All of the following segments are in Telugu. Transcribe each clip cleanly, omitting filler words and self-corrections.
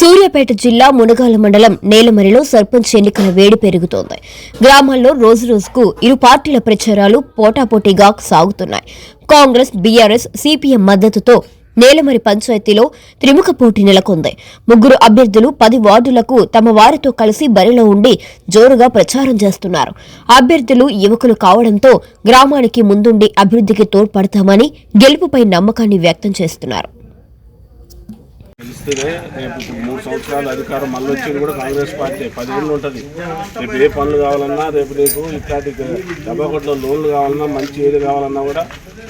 సూర్యాపేట జిల్లా మునగాల మండలం నేలమరిలో సర్పంచ్ ఎన్నికల వేడి పెరుగుతోంది. గ్రామాల్లో రోజురోజుకు ఇరు పార్టీల ప్రచారాలు పోటాపోటీగా సాగుతున్నాయి. కాంగ్రెస్, బీఆర్ఎస్, సిపిఎం మద్దతుతో నేలమరి పంచాయతీలో త్రిముఖ పోటీ నెలకొంది. ముగ్గురు అభ్యర్థులు 10 వార్డులకు తమ వారితో కలిసి బరిలో ఉండి జోరుగా ప్రచారం చేస్తున్నారు. అభ్యర్థులు యువకులు కావడంతో గ్రామానికి ముందుండి అభివృద్ధికి తోడ్పడతామని గెలుపుపై నమ్మకాన్ని వ్యక్తం చేస్తున్నారు. గెలిస్తేనే రేపు 3 సంవత్సరాల అధికారం మళ్ళీ వచ్చేది కూడా కాంగ్రెస్ పార్టీ 10 ఏళ్ళు ఉంటుంది. రేపు ఏ పనులు కావాలన్నా, రేపు నీకు ఇట్లాంటి డబ్బాకొట్లో లోన్లు కావాలన్నా, మంచి ఏది కావాలన్నా కూడా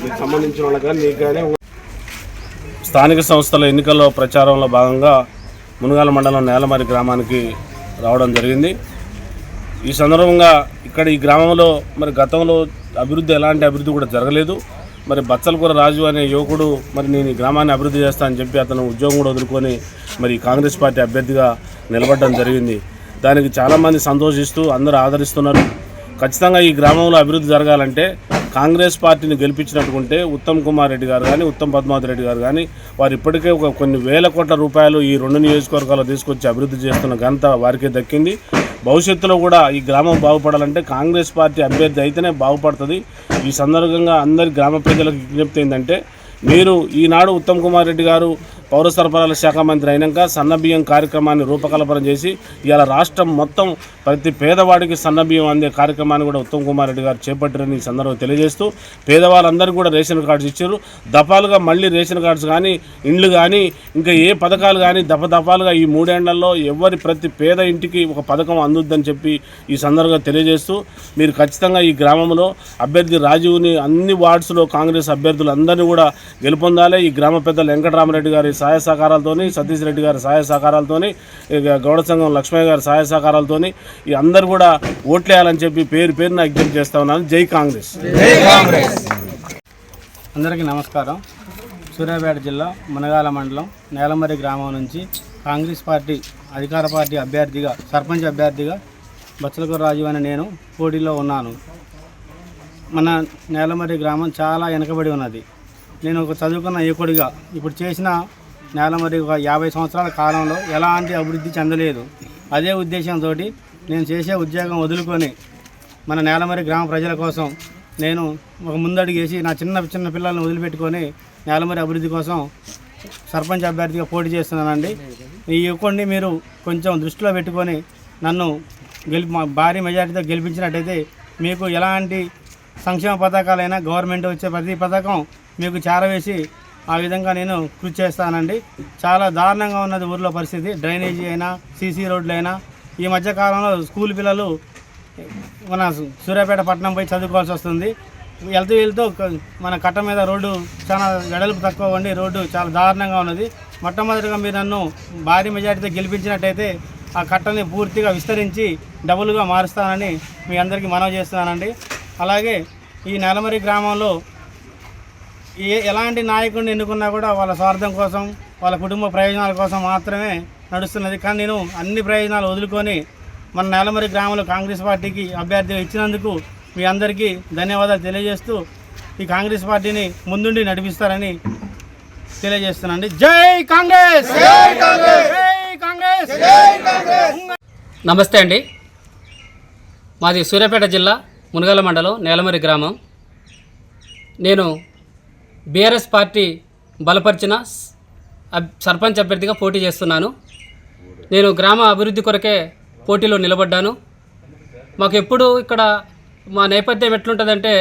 నీకు సంబంధించిన వాళ్ళకి కానీ నీకు కానీ. స్థానిక సంస్థల ఎన్నికల్లో ప్రచారంలో భాగంగా మునగాల మండలం నేలమరి గ్రామానికి రావడం జరిగింది. ఈ సందర్భంగా ఇక్కడ ఈ గ్రామంలో మరి గతంలో ఎలాంటి అభివృద్ధి కూడా జరగలేదు. మరి బచ్చలకూర రాజు అనే యువకుడు మరి నేను ఈ గ్రామాన్ని అభివృద్ధి చేస్తానని చెప్పి అతను ఉద్యోగం కూడా వదులుకొని మరి కాంగ్రెస్ పార్టీ అభ్యర్థిగా నిలబడడం జరిగింది. దానికి చాలామంది సంతోషిస్తూ అందరూ ఆదరిస్తున్నారు. ఖచ్చితంగా ఈ గ్రామంలో అభివృద్ధి జరగాలంటే కాంగ్రెస్ పార్టీని గెలిపించినట్టుకుంటే ఉత్తమ్ కుమార్ రెడ్డి గారు కానీ, ఉత్తమ్ పద్మావతి రెడ్డి గారు కానీ వారు ఇప్పటికే కొన్ని వేల కోట్ల రూపాయలు ఈ 2 నియోజకవర్గాల్లో తీసుకొచ్చి అభివృద్ధి చేస్తున్న ఘనత వారికే దక్కింది. భవిష్యత్తులో కూడా ఈ గ్రామం బాగుపడాలంటే కాంగ్రెస్ పార్టీ అభ్యర్థి అయితేనే బాగుపడుతుంది. ఈ సందర్భంగా అందరి గ్రామ ప్రజలకు విజ్ఞప్తి ఏంటంటే, మీరు ఈనాడు ఉత్తమ్ కుమార్ రెడ్డి గారు పౌర సరఫరాల శాఖ మంత్రి అయినాక సన్నబియ్యం కార్యక్రమాన్ని రూపకల్పన చేసి ఇవాళ రాష్ట్రం మొత్తం ప్రతి పేదవాడికి సన్నబియ్యం అందే కార్యక్రమాన్ని కూడా ఉత్తమ్ కుమార్ రెడ్డి గారు చేపట్టారని ఈ సందర్భంగా తెలియజేస్తూ, పేదవాళ్ళందరికీ కూడా రేషన్ కార్డ్స్ ఇచ్చారు. దఫాలుగా మళ్ళీ రేషన్ కార్డ్స్ కానీ, ఇండ్లు కానీ, ఇంకా ఏ పథకాలు కానీ దఫాలుగా ఈ 3 ఏళ్లలో ప్రతి పేద ఇంటికి ఒక పథకం అందుద్దని చెప్పి ఈ సందర్భంగా తెలియజేస్తూ, మీరు ఖచ్చితంగా ఈ గ్రామంలో అభ్యర్థి రాజీవ్ని అన్ని వార్డ్స్లో కాంగ్రెస్ అభ్యర్థులు అందరినీ కూడా గెలుపొందాలి. ఈ గ్రామ పెద్దలు వెంకటరామరెడ్డి గారి సహాయ సహకారాలతోని, సతీష్ రెడ్డి గారి సహాయ సహకారాలతోని, గౌడ సంఘం లక్ష్మయ్య గారి సహాయ సహకారాలతోని ఈ అందరూ కూడా ఓట్లేయాలని చెప్పి పేరున విజ్ఞప్తి చేస్తా ఉన్నాను. జై కాంగ్రెస్. అందరికీ నమస్కారం. సూర్యాపేట జిల్లా మునగాల మండలం నేలమరి గ్రామం నుంచి కాంగ్రెస్ పార్టీ అధికార పార్టీ అభ్యర్థిగా, సర్పంచ్ అభ్యర్థిగా బచ్చలకూర రాజు అని నేను పోటీలో ఉన్నాను. మన నేలమరి గ్రామం చాలా వెనకబడి ఉన్నది. నేను ఒక చదువుకున్న యువకుడిగా ఇప్పుడు చేసిన నేలమరి ఒక 50 సంవత్సరాల కాలంలో ఎలాంటి అభివృద్ధి చెందలేదు. అదే ఉద్దేశంతో నేను చేసే ఉద్యోగం వదులుకొని మన నేలమరి గ్రామ ప్రజల కోసం నేను ఒక ముందడుగేసి నా చిన్న పిల్లలను వదిలిపెట్టుకొని నేలమరి అభివృద్ధి కోసం సర్పంచ్ అభ్యర్థిగా పోటీ చేస్తున్నానండి. ఈ యువకుడిని మీరు కొంచెం దృష్టిలో పెట్టుకొని నన్ను భారీ మెజారిటీతో గెలిపించినట్టయితే మీకు ఎలాంటి సంక్షేమ పథకాలైనా గవర్నమెంట్ వచ్చే ప్రతి పథకం మీకు చేరవేసి ఆ విధంగా నేను కృషి చేస్తానండి. చాలా దారుణంగా ఉన్నది ఊర్లో పరిస్థితి. డ్రైనేజీ అయినా, సీసీ రోడ్లు అయినా. ఈ మధ్యకాలంలో స్కూల్ పిల్లలు మన సూర్యాపేట పట్టణం పోయి చదువుకోవాల్సి వస్తుంది. వెళ్తూ మన కట్ట మీద రోడ్డు చాలా వెడల్పు తక్కువ ఉండి రోడ్డు చాలా దారుణంగా ఉన్నది. మొట్టమొదటిగా మీరు నన్ను భారీ మెజారిటీతో గెలిపించినట్టయితే ఆ కట్టని పూర్తిగా విస్తరించి డబుల్గా మారుస్తానని మీ అందరికీ మనవి చేస్తున్నానండి. అలాగే ఈ నేలమరి గ్రామంలో ఎలాంటి నాయకుడిని ఎన్నుకున్నా కూడా వాళ్ళ స్వార్థం కోసం, వాళ్ళ కుటుంబ ప్రయోజనాల కోసం మాత్రమే నడుస్తున్నది. కానీ నేను అన్ని ప్రయోజనాలు వదులుకొని మన నేలమరి గ్రామంలో కాంగ్రెస్ పార్టీకి అభ్యర్థిగా ఇచ్చినందుకు మీ అందరికీ ధన్యవాదాలు తెలియజేస్తూ ఈ కాంగ్రెస్ పార్టీని ముందుండి నడిపిస్తారని తెలియజేస్తున్నానండి. జై కాంగ్రెస్. నమస్తే అండి. మాది సూర్యాపేట జిల్లా మునగాల మండలం నేలమరి గ్రామం. నేను బీఆర్ఎస్ పార్టీ బలపరిచిన సర్పంచ్ అభ్యర్థిగా పోటీ చేస్తున్నాను. నేను గ్రామ అభివృద్ధి కొరకే పోటీలో నిలబడ్డాను. మాకు ఎప్పుడు ఇక్కడ మా నేపథ్యం ఎట్లుంటుందంటే,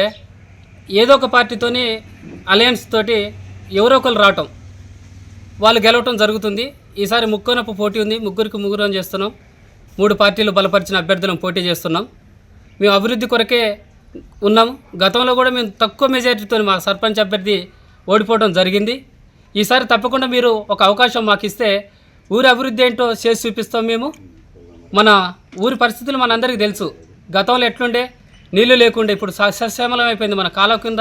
ఏదో ఒక పార్టీతోని అలయన్స్ తోటి ఎవరో ఒకరు రావటం, వాళ్ళు గెలవటం జరుగుతుంది. ఈసారి ముక్కోనప్పు పోటీ ఉంది. ముగ్గురు చేస్తున్నాం. 3 పార్టీలు బలపరిచిన అభ్యర్థులను పోటీ చేస్తున్నాం. మేము అభివృద్ధి కొరకే ఉన్నాము. గతంలో కూడా మేము తక్కువ మెజారిటీతో మా సర్పంచ్ అభ్యర్థి ఓడిపోవడం జరిగింది. ఈసారి తప్పకుండా మీరు ఒక అవకాశం మాకు ఇస్తే ఊరి అభివృద్ధి ఏంటో చేసి చూపిస్తాం. మేము మన ఊరి పరిస్థితులు మనందరికీ తెలుసు. గతంలో ఎట్లుండే, నీళ్లు లేకుండే, ఇప్పుడు సస్యశ్యామలం అయిపోయింది. మన కాలం కింద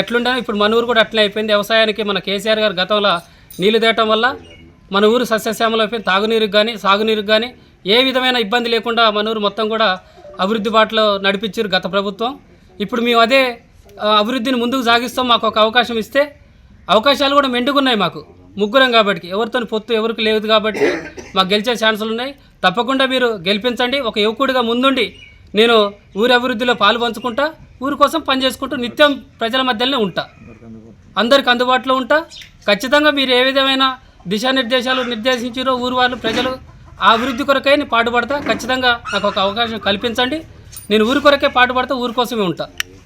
ఎట్లుండే ఇప్పుడు మన ఊరు కూడా అట్లే అయిపోయింది. వ్యవసాయానికి మన కేసీఆర్ గారు గతంలో నీళ్లు తేవటం వల్ల మన ఊరు సస్యశ్యామలం అయిపోయింది. తాగునీరుకి కానీ, సాగునీరుకి కానీ ఏ విధమైన ఇబ్బంది లేకుండా మన ఊరు మొత్తం కూడా అభివృద్ధి బాటలో నడిపించారు గత ప్రభుత్వం. ఇప్పుడు మేము అదే అభివృద్ధిని ముందుకు సాగిస్తాం. మాకు ఒక అవకాశం ఇస్తే, అవకాశాలు కూడా మెండుగున్నాయి మాకు. ముగ్గురం కాబట్టి ఎవరితో పొత్తు ఎవరికి లేదు కాబట్టి మాకు గెలిచే ఛాన్సులు ఉన్నాయి. తప్పకుండా మీరు గెలిపించండి. ఒక యువకుడిగా ముందుండి నేను ఊరి అభివృద్ధిలో పాలు పంచుకుంటా, ఊరి కోసం పనిచేసుకుంటూ నిత్యం ప్రజల మధ్యలోనే ఉంటా, అందరికి అందుబాటులో ఉంటా. ఖచ్చితంగా మీరు ఏ విధమైన దిశానిర్దేశాలు నిర్దేశించారో ఊరు వాళ్ళు ప్రజలు ఆ అభివృద్ధి కొరకే నేను పాటుపడతా. ఖచ్చితంగా నాకు ఒక అవకాశం కల్పించండి. నేను ఊరి కొరకే పాటుపడతా, ఊరి కోసమే ఉంటా.